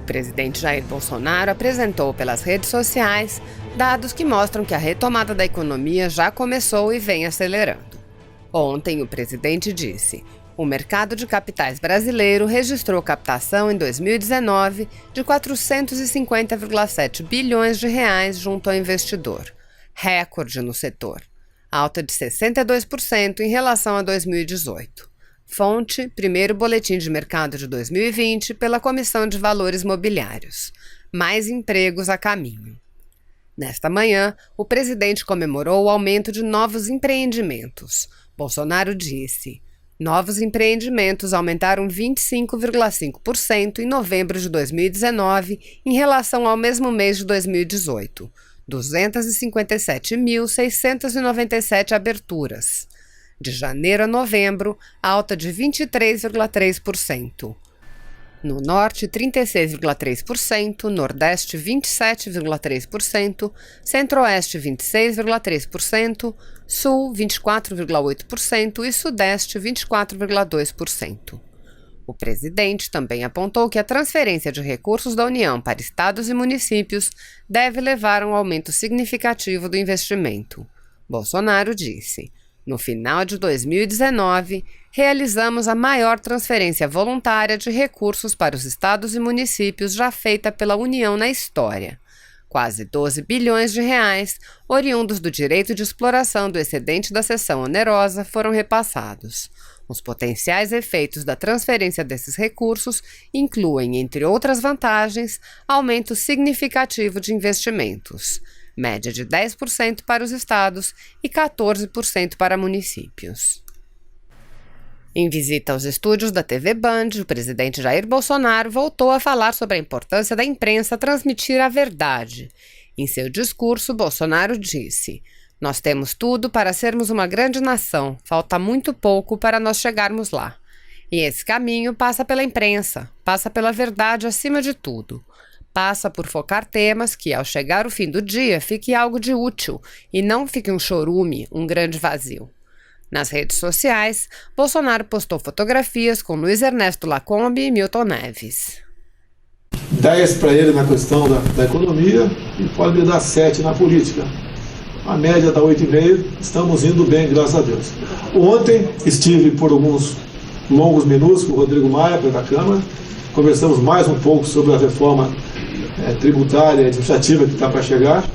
presidente Jair Bolsonaro apresentou pelas redes sociais dados que mostram que a retomada da economia já começou e vem acelerando. Ontem, o presidente disse: o mercado de capitais brasileiro registrou captação em 2019 de 450,7 bilhões de reais junto ao investidor, recorde no setor, alta de 62% em relação a 2018. Fonte: primeiro boletim de mercado de 2020 pela Comissão de Valores Mobiliários. Mais empregos a caminho. Nesta manhã, o presidente comemorou o aumento de novos empreendimentos. Bolsonaro disse: novos empreendimentos aumentaram 25,5% em novembro de 2019 em relação ao mesmo mês de 2018. 257.697 aberturas. De janeiro a novembro, alta de 23,3%. No Norte, 36,3%, Nordeste, 27,3%, Centro-Oeste, 26,3%, Sul, 24,8% e Sudeste, 24,2%. O presidente também apontou que a transferência de recursos da União para estados e municípios deve levar a um aumento significativo do investimento. Bolsonaro disse: no final de 2019, realizamos a maior transferência voluntária de recursos para os estados e municípios já feita pela União na história. Quase 12 bilhões de reais, oriundos do direito de exploração do excedente da cessão onerosa, foram repassados. Os potenciais efeitos da transferência desses recursos incluem, entre outras vantagens, aumento significativo de investimentos, média de 10% para os estados e 14% para municípios. Em visita aos estúdios da TV Band, o presidente Jair Bolsonaro voltou a falar sobre a importância da imprensa transmitir a verdade. Em seu discurso, Bolsonaro disse: nós temos tudo para sermos uma grande nação, falta muito pouco para nós chegarmos lá. E esse caminho passa pela imprensa, passa pela verdade acima de tudo. Passa por focar temas que, ao chegar o fim do dia, fique algo de útil e não fique um chorume, um grande vazio. Nas redes sociais, Bolsonaro postou fotografias com Luiz Ernesto Lacombe e Milton Neves. 10 para ele na questão da economia e pode me dar 7 na política. A média está 8,5, estamos indo bem, graças a Deus. Ontem estive por alguns longos minutos com o Rodrigo Maia, da Câmara. Conversamos mais um pouco sobre a reforma tributária e administrativa que está para chegar.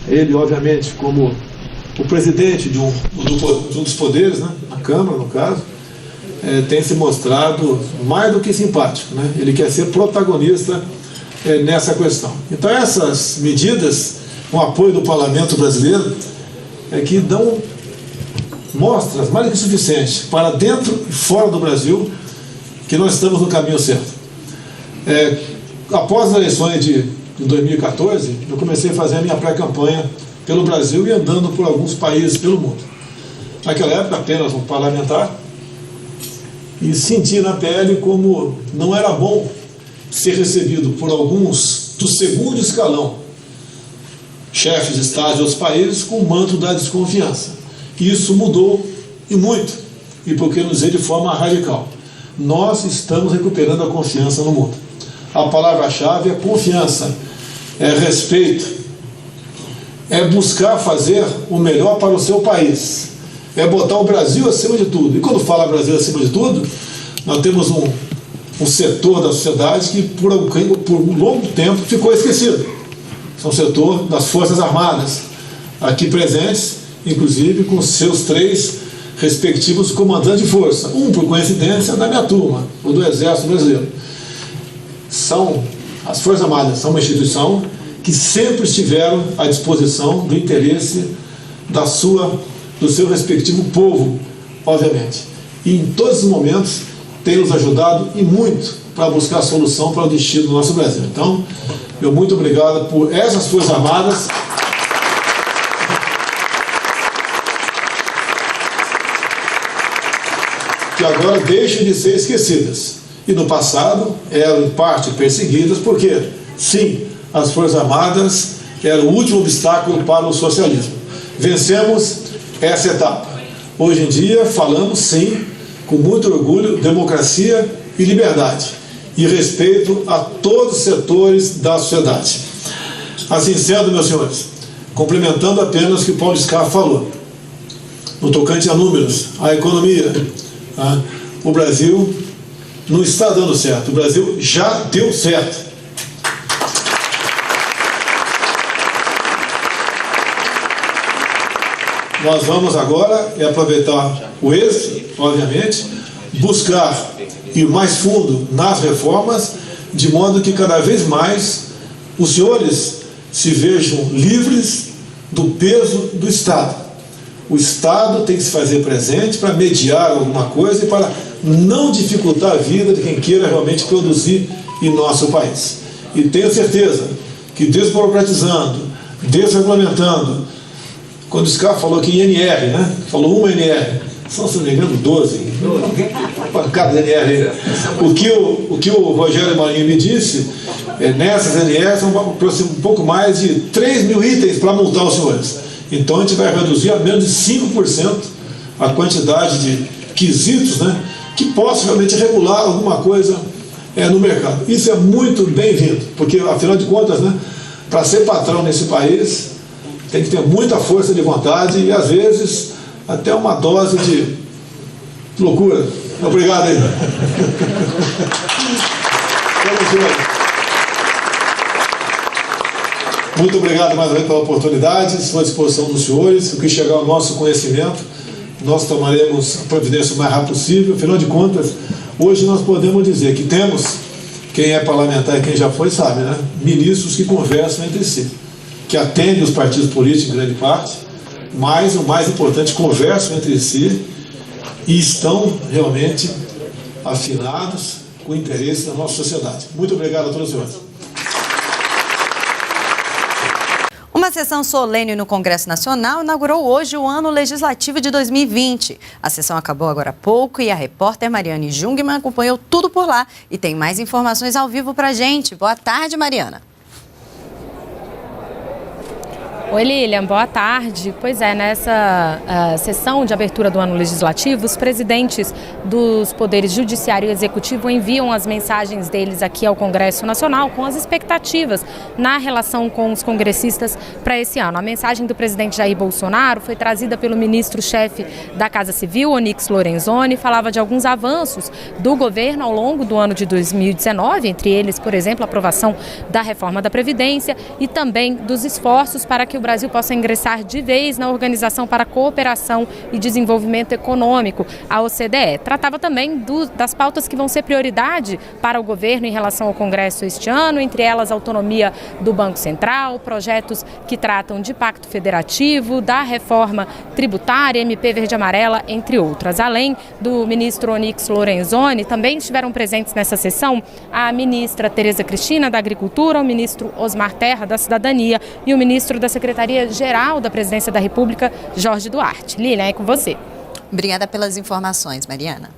Ele, obviamente, como o presidente de um dos poderes, né, a Câmara, no caso, tem se mostrado mais do que simpático, né? Ele quer ser protagonista nessa questão. Então, essas medidas, com o apoio do Parlamento brasileiro, que dão mostras mais do que suficientes para dentro e fora do Brasil que nós estamos no caminho certo. Após as eleições de 2014, eu comecei a fazer a minha pré-campanha pelo Brasil e andando por alguns países pelo mundo. Naquela época, apenas um parlamentar, e senti na pele como não era bom ser recebido por alguns do segundo escalão, chefes de Estado de outros países, com o manto da desconfiança. E isso mudou, e muito, e por que não dizer de forma radical. Nós estamos recuperando a confiança no mundo. A palavra-chave é confiança, é respeito, é buscar fazer o melhor para o seu país, é botar o Brasil acima de tudo. E quando fala Brasil acima de tudo, nós temos um setor da sociedade que por um longo tempo ficou esquecido. É o setor das Forças Armadas, aqui presentes, inclusive com seus 3 respectivos comandantes de força. Um, por coincidência, da minha turma, o do Exército Brasileiro. As Forças Armadas são uma instituição que sempre estiveram à disposição do interesse do seu respectivo povo, obviamente. E em todos os momentos tem nos ajudado e muito para buscar a solução para o destino do nosso Brasil. Então, meu muito obrigado por essas Forças Armadas. Que agora deixam de ser esquecidas. E no passado eram em parte perseguidas, porque, sim, as Forças Armadas eram o último obstáculo para o socialismo. Vencemos essa etapa. Hoje em dia falamos, sim, com muito orgulho, democracia e liberdade. e respeito a todos os setores da sociedade. Assim sendo, meus senhores, complementando apenas o que o Paulo Scarpa falou, no tocante a números, a economia, tá? O Brasil não está dando certo, o Brasil já deu certo. Nós vamos agora aproveitar o êxito, obviamente, buscar ir mais fundo nas reformas, de modo que cada vez mais os senhores se vejam livres do peso do Estado. O Estado tem que se fazer presente para mediar alguma coisa e para não dificultar a vida de quem queira realmente produzir em nosso país. E tenho certeza que desburocratizando, desregulamentando, quando o Scarpa falou aqui em NR, né? Falou uma NR, são, se não me engano, 12. Pancada de NR. O que o Rogério Marinho me disse, nessas NRs são um pouco mais de 3 mil itens para multar os senhores. Então a gente vai reduzir a menos de 5% a quantidade de quesitos, né, que possam realmente regular alguma coisa no mercado. Isso é muito bem-vindo, porque afinal de contas, né, para ser patrão nesse país, tem que ter muita força de vontade e, às vezes, até uma dose de loucura. Obrigado aí. Muito obrigado mais uma vez pela oportunidade, estou à disposição dos senhores. O que chegar ao nosso conhecimento, nós tomaremos a providência o mais rápido possível. Afinal de contas, hoje nós podemos dizer que temos, quem é parlamentar e quem já foi sabe, né, ministros que conversam entre si, que atendem os partidos políticos em grande parte, mas o mais importante, conversam entre si e estão realmente afinados com o interesse da nossa sociedade. Muito obrigado a todos os senhores. Uma sessão solene no Congresso Nacional inaugurou hoje o ano legislativo de 2020. A sessão acabou agora há pouco e a repórter Mariane Jungmann acompanhou tudo por lá e tem mais informações ao vivo pra gente. Boa tarde, Mariana. Oi, Lilian, boa tarde. Pois é, nessa sessão de abertura do ano legislativo, os presidentes dos poderes judiciário e executivo enviam as mensagens deles aqui ao Congresso Nacional com as expectativas na relação com os congressistas para esse ano. A mensagem do presidente Jair Bolsonaro foi trazida pelo ministro-chefe da Casa Civil, Onyx Lorenzoni, falava de alguns avanços do governo ao longo do ano de 2019, entre eles, por exemplo, a aprovação da reforma da Previdência e também dos esforços para que o Brasil possa ingressar de vez na Organização para a Cooperação e Desenvolvimento Econômico, a OCDE. Tratava também das pautas que vão ser prioridade para o governo em relação ao Congresso este ano, entre elas a autonomia do Banco Central, projetos que tratam de pacto federativo, da reforma tributária, MP Verde e Amarela, entre outras. Além do ministro Onyx Lorenzoni, também estiveram presentes nessa sessão a ministra Tereza Cristina, da Agricultura, o ministro Osmar Terra, da Cidadania, e o ministro da Secretaria-Geral da Presidência da República, Jorge Duarte. Lilian, é com você. Obrigada pelas informações, Mariana.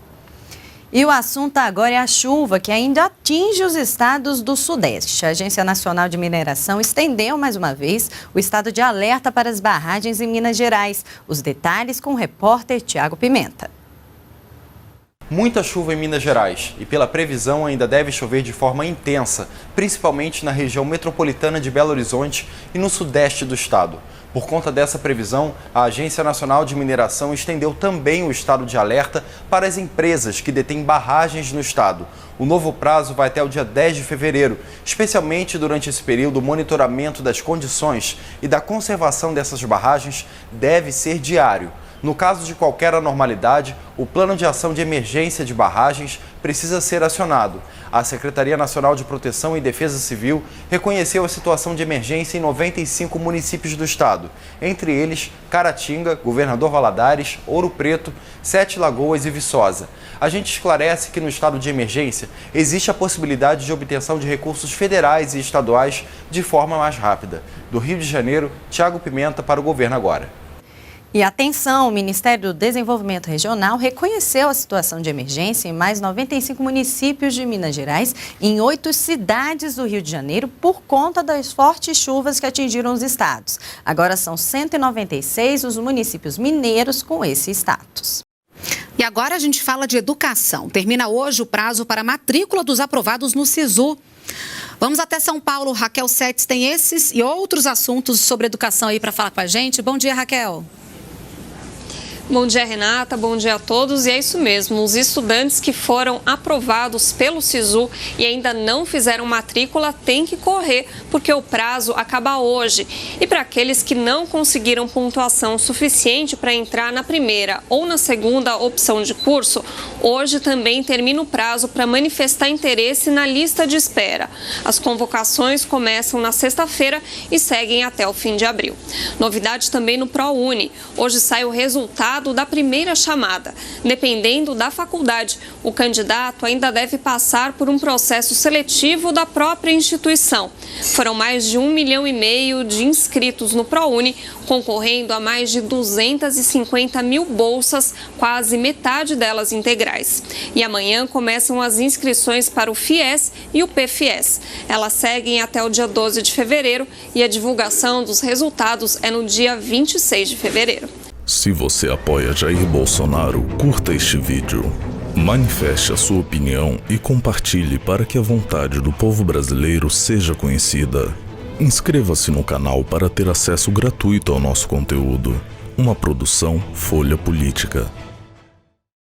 E o assunto agora é a chuva, que ainda atinge os estados do Sudeste. A Agência Nacional de Mineração estendeu mais uma vez o estado de alerta para as barragens em Minas Gerais. Os detalhes com o repórter Tiago Pimenta. Muita chuva em Minas Gerais e, pela previsão, ainda deve chover de forma intensa, principalmente na região metropolitana de Belo Horizonte e no sudeste do estado. Por conta dessa previsão, a Agência Nacional de Mineração estendeu também o estado de alerta para as empresas que detêm barragens no estado. O novo prazo vai até o dia 10 de fevereiro, especialmente durante esse período, o monitoramento das condições e da conservação dessas barragens deve ser diário. No caso de qualquer anormalidade, o Plano de Ação de Emergência de Barragens precisa ser acionado. A Secretaria Nacional de Proteção e Defesa Civil reconheceu a situação de emergência em 95 municípios do estado, entre eles Caratinga, Governador Valadares, Ouro Preto, Sete Lagoas e Viçosa. A gente esclarece que no estado de emergência existe a possibilidade de obtenção de recursos federais e estaduais de forma mais rápida. Do Rio de Janeiro, Tiago Pimenta para o Governo Agora. E atenção, o Ministério do Desenvolvimento Regional reconheceu a situação de emergência em mais 95 municípios de Minas Gerais e em 8 cidades do Rio de Janeiro por conta das fortes chuvas que atingiram os estados. Agora são 196 os municípios mineiros com esse status. E agora a gente fala de educação. Termina hoje o prazo para a matrícula dos aprovados no SISU. Vamos até São Paulo. Raquel Setes tem esses e outros assuntos sobre educação aí para falar com a gente. Bom dia, Raquel. Bom dia, Renata. Bom dia a todos. E é isso mesmo, os estudantes que foram aprovados pelo SISU e ainda não fizeram matrícula têm que correr, porque o prazo acaba hoje. E para aqueles que não conseguiram pontuação suficiente para entrar na primeira ou na segunda opção de curso, hoje também termina o prazo para manifestar interesse na lista de espera. As convocações começam na sexta-feira e seguem até o fim de abril. Novidade também no ProUni. Hoje sai o resultado da primeira chamada. Dependendo da faculdade, o candidato ainda deve passar por um processo seletivo da própria instituição. Foram mais de 1,5 milhão de inscritos no ProUni, concorrendo a mais de 250 mil bolsas, quase metade delas integrais. E amanhã começam as inscrições para o FIES e o PFIES. Elas seguem até o dia 12 de fevereiro e a divulgação dos resultados é no dia 26 de fevereiro. Se você apoia Jair Bolsonaro, curta este vídeo. Manifeste a sua opinião e compartilhe para que a vontade do povo brasileiro seja conhecida. Inscreva-se no canal para ter acesso gratuito ao nosso conteúdo. Uma produção Folha Política.